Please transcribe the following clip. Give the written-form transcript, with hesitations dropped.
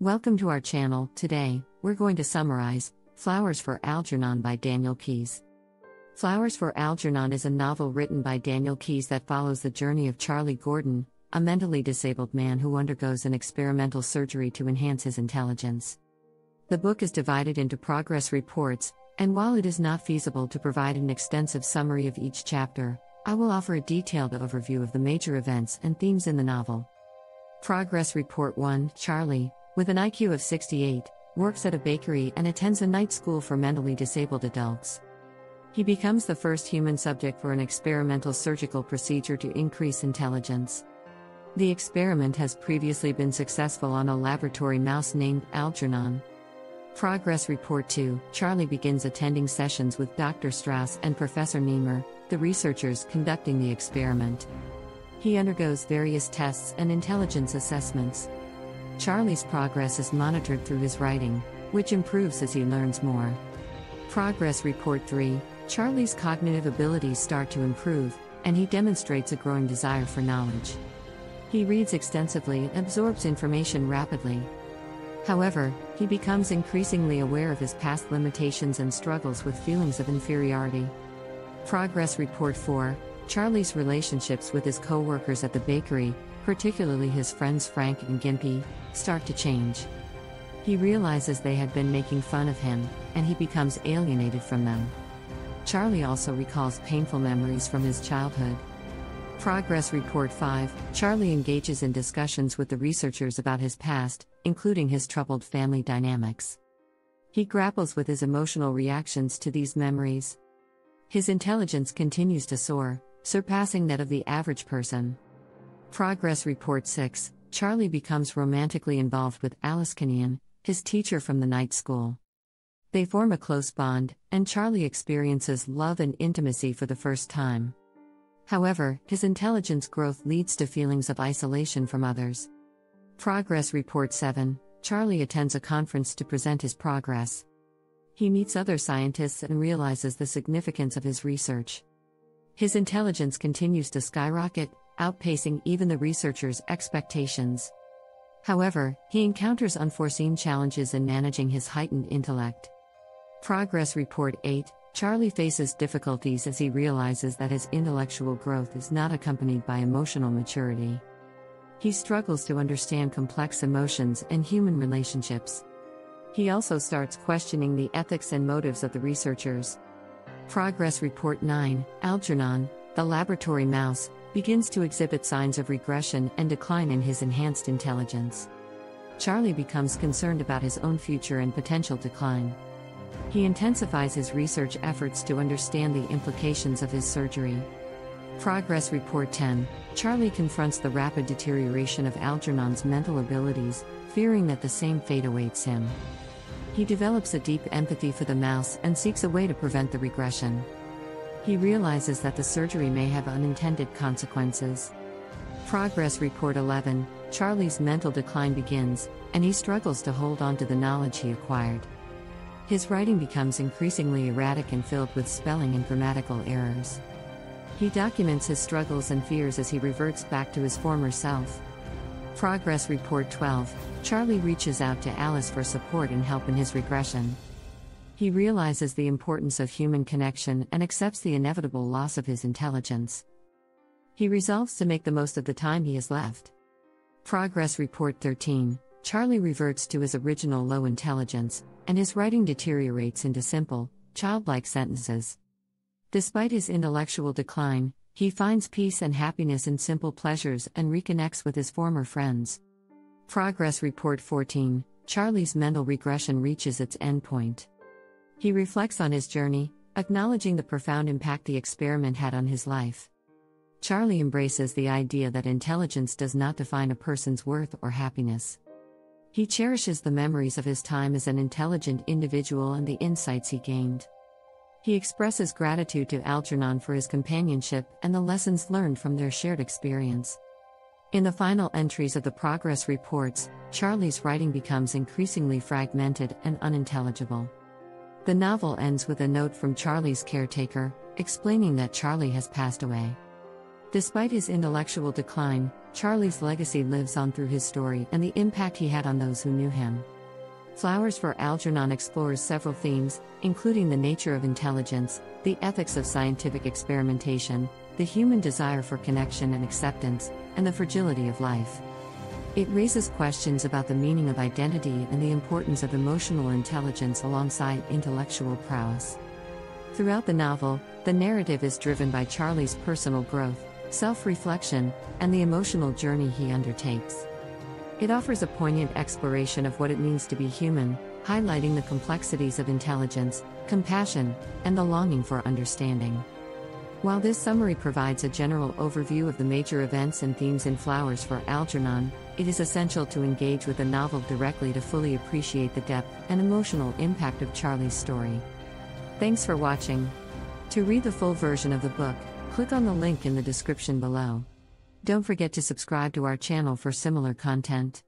Welcome to our channel. Today, we're going to summarize Flowers for Algernon by Daniel Keyes. Flowers for Algernon is a novel written by Daniel Keyes that follows the journey of Charlie Gordon, a mentally disabled man who undergoes an experimental surgery to enhance his intelligence. The book is divided into progress reports, and while it is not feasible to provide an extensive summary of each chapter, I will offer a detailed overview of the major events and themes in the novel. Progress Report 1. Charlie, with an IQ of 68, works at a bakery and attends a night school for mentally disabled adults. He becomes the first human subject for an experimental surgical procedure to increase intelligence. The experiment has previously been successful on a laboratory mouse named Algernon. Progress Report 2. Charlie begins attending sessions with Dr. Strauss and Professor Niemer, the researchers conducting the experiment. He undergoes various tests and intelligence assessments. Charlie's progress is monitored through his writing, which improves as he learns more. Progress Report 3. Charlie's cognitive abilities start to improve, and he demonstrates a growing desire for knowledge. He reads extensively and absorbs information rapidly. However, he becomes increasingly aware of his past limitations and struggles with feelings of inferiority. Progress Report 4. Charlie's relationships with his co-workers at the bakery, particularly his friends Frank and Gimpy, start to change. He realizes they had been making fun of him, and he becomes alienated from them. Charlie also recalls painful memories from his childhood. Progress Report 5. Charlie engages in discussions with the researchers about his past, including his troubled family dynamics. He grapples with his emotional reactions to these memories. His intelligence continues to soar, surpassing that of the average person. Progress Report 6. Charlie becomes romantically involved with Alice Kenyon, his teacher from the night school. They form a close bond, and Charlie experiences love and intimacy for the first time. However, his intelligence growth leads to feelings of isolation from others. Progress Report 7. Charlie attends a conference to present his progress. He meets other scientists and realizes the significance of his research. His intelligence continues to skyrocket, outpacing even the researchers' expectations. However, he encounters unforeseen challenges in managing his heightened intellect. Progress Report 8. Charlie faces difficulties as he realizes that his intellectual growth is not accompanied by emotional maturity. He struggles to understand complex emotions and human relationships. He also starts questioning the ethics and motives of the researchers. Progress Report 9. Algernon, the laboratory mouse, begins to exhibit signs of regression and decline in his enhanced intelligence. Charlie becomes concerned about his own future and potential decline. He intensifies his research efforts to understand the implications of his surgery. Progress Report 10. Charlie confronts the rapid deterioration of Algernon's mental abilities, fearing that the same fate awaits him. He develops a deep empathy for the mouse and seeks a way to prevent the regression. He realizes that the surgery may have unintended consequences. Progress Report 11. Charlie's mental decline begins, and he struggles to hold on to the knowledge he acquired. His writing becomes increasingly erratic and filled with spelling and grammatical errors. He documents his struggles and fears as he reverts back to his former self. Progress Report 12. Charlie reaches out to Alice for support and help in his regression. He realizes the importance of human connection and accepts the inevitable loss of his intelligence. He resolves to make the most of the time he has left. Progress Report 13. Charlie reverts to his original low intelligence, and his writing deteriorates into simple, childlike sentences. Despite his intellectual decline, he finds peace and happiness in simple pleasures and reconnects with his former friends. Progress Report 14. Charlie's mental regression reaches its endpoint. He reflects on his journey, acknowledging the profound impact the experiment had on his life. Charlie embraces the idea that intelligence does not define a person's worth or happiness. He cherishes the memories of his time as an intelligent individual and the insights he gained. He expresses gratitude to Algernon for his companionship and the lessons learned from their shared experience. In the final entries of the progress reports, Charlie's writing becomes increasingly fragmented and unintelligible. The novel ends with a note from Charlie's caretaker, explaining that Charlie has passed away. Despite his intellectual decline, Charlie's legacy lives on through his story and the impact he had on those who knew him. Flowers for Algernon explores several themes, including the nature of intelligence, the ethics of scientific experimentation, the human desire for connection and acceptance, and the fragility of life. It raises questions about the meaning of identity and the importance of emotional intelligence alongside intellectual prowess. Throughout the novel, the narrative is driven by Charlie's personal growth, self-reflection, and the emotional journey he undertakes. It offers a poignant exploration of what it means to be human, highlighting the complexities of intelligence, compassion, and the longing for understanding. While this summary provides a general overview of the major events and themes in Flowers for Algernon, it is essential to engage with the novel directly to fully appreciate the depth and emotional impact of Charlie's story. Thanks for watching. To read the full version of the book, click on the link in the description below. Don't forget to subscribe to our channel for similar content.